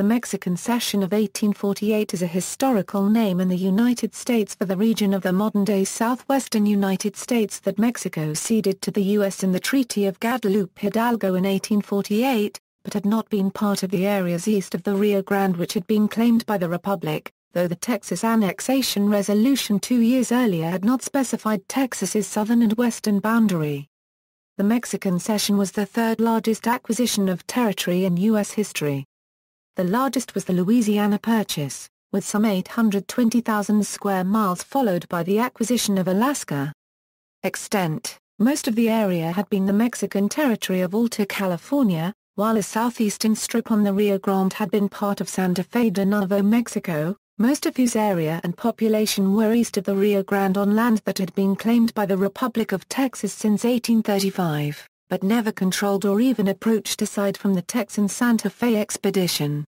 The Mexican Cession of 1848 is a historical name in the United States for the region of the modern-day southwestern United States that Mexico ceded to the U.S. in the Treaty of Guadalupe Hidalgo in 1848, but had not been part of the areas east of the Rio Grande which had been claimed by the Republic, though the Texas annexation resolution 2 years earlier had not specified Texas's southern and western boundary. The Mexican Cession was the third largest acquisition of territory in U.S. history. The largest was the Louisiana Purchase, with some 820,000 square miles, followed by the acquisition of Alaska. Extent: most of the area had been the Mexican territory of Alta California, while a southeastern strip on the Rio Grande had been part of Santa Fe de Nuevo Mexico, most of whose area and population were east of the Rio Grande on land that had been claimed by the Republic of Texas since 1835. But never controlled or even approached aside from the Texan Santa Fe expedition.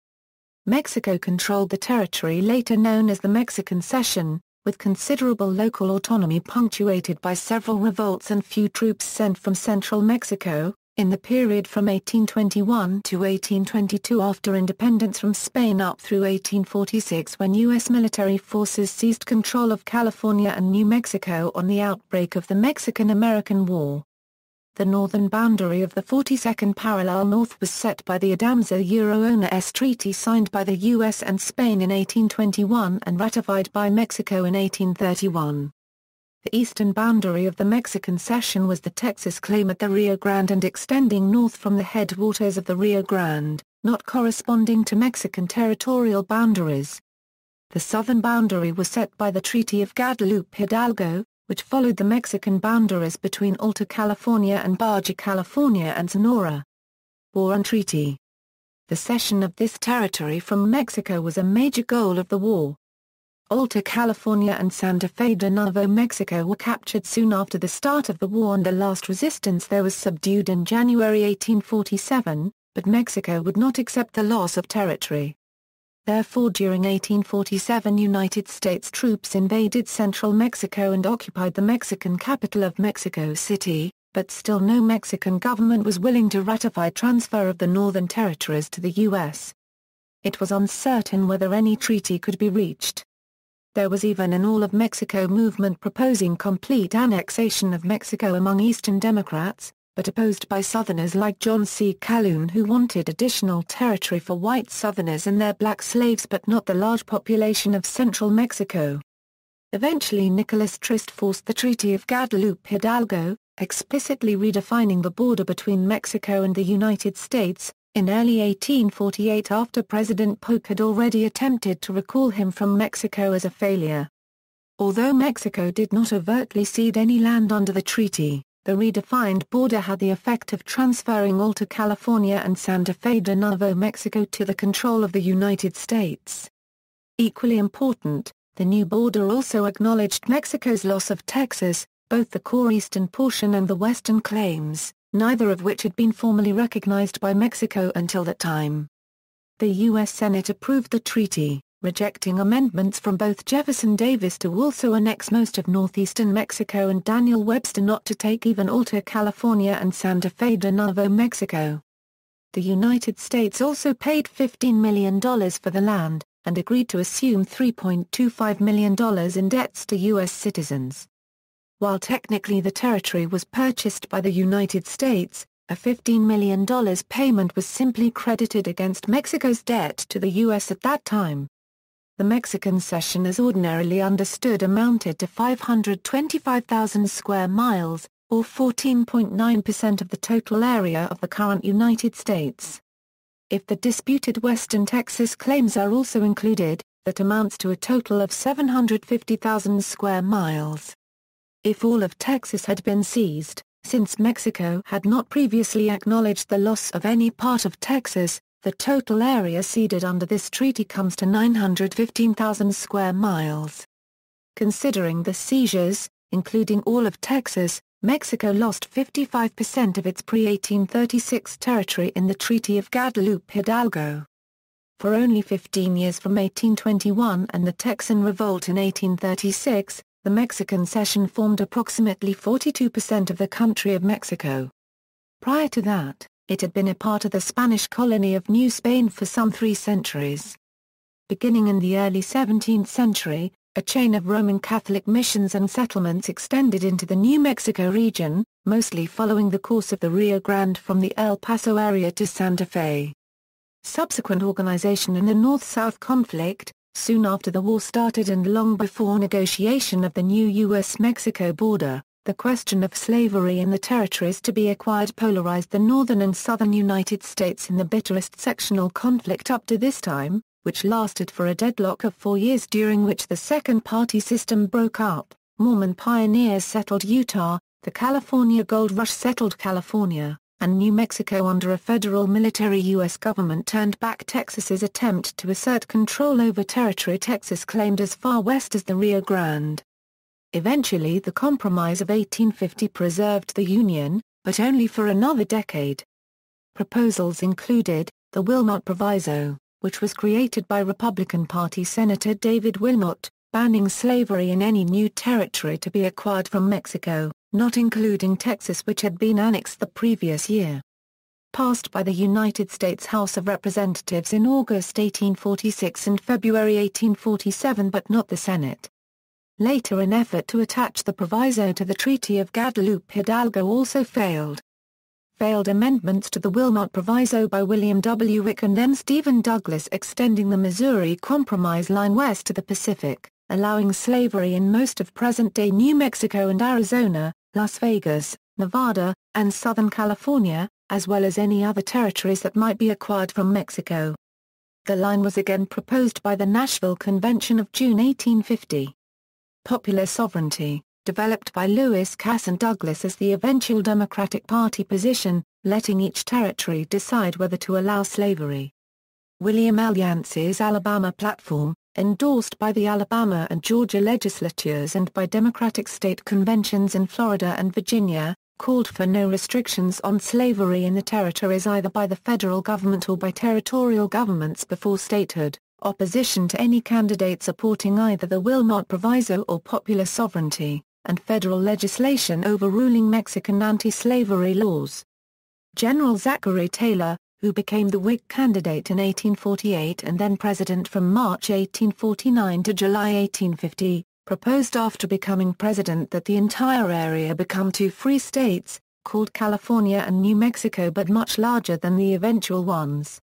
Mexico controlled the territory later known as the Mexican Cession, with considerable local autonomy punctuated by several revolts and few troops sent from central Mexico, in the period from 1821 to 1822 after independence from Spain up through 1846 when U.S. military forces seized control of California and New Mexico on the outbreak of the Mexican-American War. The northern boundary of the 42nd parallel north was set by the Adamsa-Onas Treaty signed by the U.S. and Spain in 1821 and ratified by Mexico in 1831. The eastern boundary of the Mexican Cession was the Texas claim at the Rio Grande and extending north from the headwaters of the Rio Grande, not corresponding to Mexican territorial boundaries. The southern boundary was set by the Treaty of Guadalupe Hidalgo, which followed the Mexican boundaries between Alta California and Baja California and Sonora. War and Treaty. The cession of this territory from Mexico was a major goal of the war. Alta California and Santa Fe de Nuevo Mexico were captured soon after the start of the war and the last resistance there was subdued in January 1847, but Mexico would not accept the loss of territory. Therefore during 1847 United States troops invaded central Mexico and occupied the Mexican capital of Mexico City, but still no Mexican government was willing to ratify transfer of the northern territories to the U.S. It was uncertain whether any treaty could be reached. There was even an all-of-Mexico movement proposing complete annexation of Mexico among Eastern Democrats, but opposed by Southerners like John C. Calhoun who wanted additional territory for white Southerners and their black slaves but not the large population of central Mexico. Eventually Nicholas Trist forced the Treaty of Guadalupe Hidalgo, explicitly redefining the border between Mexico and the United States, in early 1848 after President Polk had already attempted to recall him from Mexico as a failure. Although Mexico did not overtly cede any land under the treaty, the redefined border had the effect of transferring Alta California and Santa Fe de Nuevo Mexico to the control of the United States. Equally important, the new border also acknowledged Mexico's loss of Texas, both the core eastern portion and the western claims, neither of which had been formally recognized by Mexico until that time. The U.S. Senate approved the treaty, rejecting amendments from both Jefferson Davis to also annex most of northeastern Mexico and Daniel Webster not to take even Alta California and Santa Fe de Nuevo Mexico. The United States also paid $15 million for the land, and agreed to assume $3.25 million in debts to U.S. citizens. While technically the territory was purchased by the United States, a $15 million payment was simply credited against Mexico's debt to the U.S. at that time. The Mexican Cession as ordinarily understood amounted to 525,000 square miles, or 14.9% of the total area of the current United States. If the disputed Western Texas claims are also included, that amounts to a total of 750,000 square miles. If all of Texas had been seized, since Mexico had not previously acknowledged the loss of any part of Texas, the total area ceded under this treaty comes to 915,000 square miles. Considering the seizures, including all of Texas, Mexico lost 55% of its pre-1836 territory in the Treaty of Guadalupe Hidalgo. For only 15 years from 1821 and the Texan Revolt in 1836, the Mexican Cession formed approximately 42% of the country of Mexico. Prior to that, It had been a part of the Spanish colony of New Spain for some 3 centuries. Beginning in the early 17th century, a chain of Roman Catholic missions and settlements extended into the New Mexico region, mostly following the course of the Rio Grande from the El Paso area to Santa Fe. Subsequent organization in the North-South conflict, soon after the war started and long before negotiation of the new U.S.-Mexico border, the question of slavery in the territories to be acquired polarized the northern and southern United States in the bitterest sectional conflict up to this time, which lasted for a deadlock of 4 years, during which the second-party system broke up. Mormon pioneers settled Utah, the California Gold Rush settled California, and New Mexico under a federal military U.S. government turned back Texas's attempt to assert control over territory Texas claimed as far west as the Rio Grande. Eventually the Compromise of 1850 preserved the Union, but only for another decade. Proposals included, the Wilmot Proviso, which was created by Republican Party Senator David Wilmot, banning slavery in any new territory to be acquired from Mexico, not including Texas, which had been annexed the previous year. Passed by the United States House of Representatives in August 1846 and February 1847, but not the Senate. Later, an effort to attach the proviso to the Treaty of Guadalupe Hidalgo also failed. Failed amendments to the Wilmot Proviso by William W. Wick and then Stephen Douglas extending the Missouri Compromise line west to the Pacific, allowing slavery in most of present-day New Mexico and Arizona, Las Vegas, Nevada, and Southern California, as well as any other territories that might be acquired from Mexico. The line was again proposed by the Nashville Convention of June 1850. Popular sovereignty, developed by Lewis Cass and Douglas as the eventual Democratic Party position, letting each territory decide whether to allow slavery. William L. Yancey's Alabama Platform, endorsed by the Alabama and Georgia legislatures and by Democratic state conventions in Florida and Virginia, called for no restrictions on slavery in the territories either by the federal government or by territorial governments before statehood, opposition to any candidate supporting either the Wilmot Proviso or popular sovereignty, and federal legislation overruling Mexican anti-slavery laws. General Zachary Taylor, who became the Whig candidate in 1848 and then president from March 1849 to July 1850, proposed after becoming president that the entire area become 2 free states, called California and New Mexico, but much larger than the eventual ones.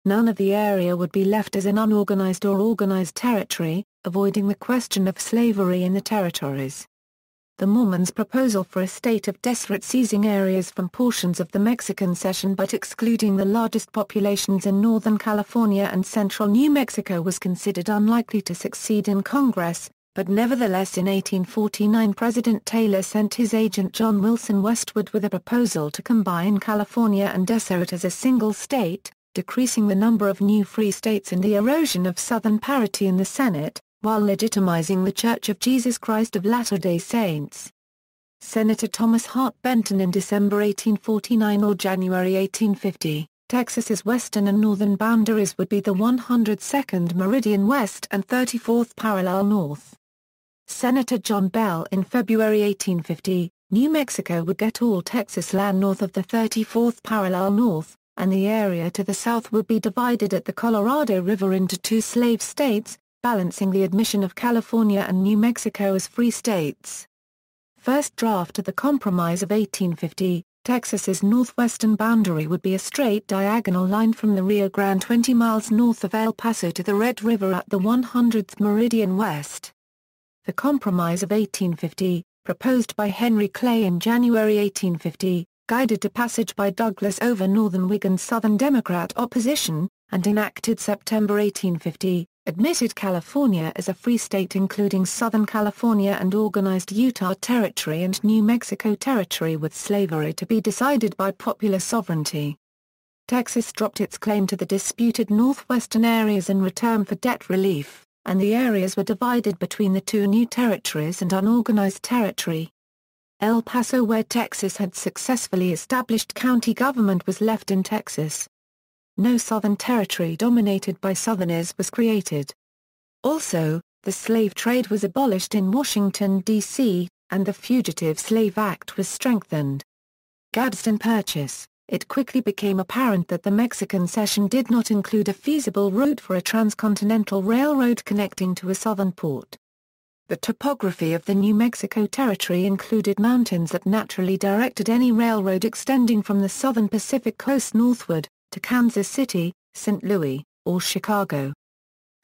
None of the area would be left as an unorganized or organized territory, avoiding the question of slavery in the territories. The Mormons' proposal for a state of desperate seizing areas from portions of the Mexican Cession but excluding the largest populations in Northern California and central New Mexico was considered unlikely to succeed in Congress, but nevertheless in 1849 President Taylor sent his agent John Wilson westward with a proposal to combine California and assert as a single state, decreasing the number of new free states and the erosion of Southern parity in the Senate, while legitimizing the Church of Jesus Christ of Latter-day Saints. Senator Thomas Hart Benton in December 1849 or January 1850, Texas's western and northern boundaries would be the 102nd meridian west and 34th parallel north. Senator John Bell in February 1850, New Mexico would get all Texas land north of the 34th parallel north, and the area to the south would be divided at the Colorado River into 2 slave states, balancing the admission of California and New Mexico as free states. First draft of the Compromise of 1850, Texas's northwestern boundary would be a straight diagonal line from the Rio Grande 20 miles north of El Paso to the Red River at the 100th meridian west. The Compromise of 1850, proposed by Henry Clay in January 1850, guided to passage by Douglas over Northern Whig and Southern Democrat opposition, and enacted September 1850, admitted California as a free state including Southern California and organized Utah Territory and New Mexico Territory with slavery to be decided by popular sovereignty. Texas dropped its claim to the disputed northwestern areas in return for debt relief, and the areas were divided between the 2 new territories and unorganized territory. El Paso, where Texas had successfully established county government, was left in Texas. No Southern territory dominated by Southerners was created. Also, the slave trade was abolished in Washington, D.C., and the Fugitive Slave Act was strengthened. Gadsden Purchase, it quickly became apparent that the Mexican Cession did not include a feasible route for a transcontinental railroad connecting to a southern port. The topography of the New Mexico Territory included mountains that naturally directed any railroad extending from the southern Pacific coast northward, to Kansas City, St. Louis, or Chicago.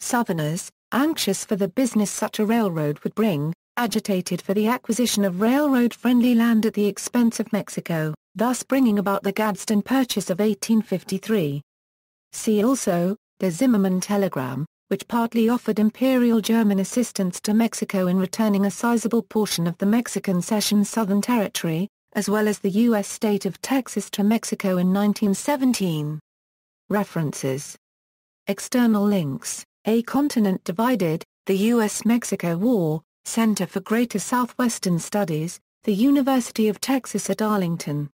Southerners, anxious for the business such a railroad would bring, agitated for the acquisition of railroad-friendly land at the expense of Mexico, thus bringing about the Gadsden Purchase of 1853. See also, the Zimmermann Telegram, which partly offered Imperial German assistance to Mexico in returning a sizable portion of the Mexican Cession's southern territory, as well as the U.S. state of Texas to Mexico in 1917. References. External links: A Continent Divided, The U.S.-Mexico War, Center for Greater Southwestern Studies, The University of Texas at Arlington.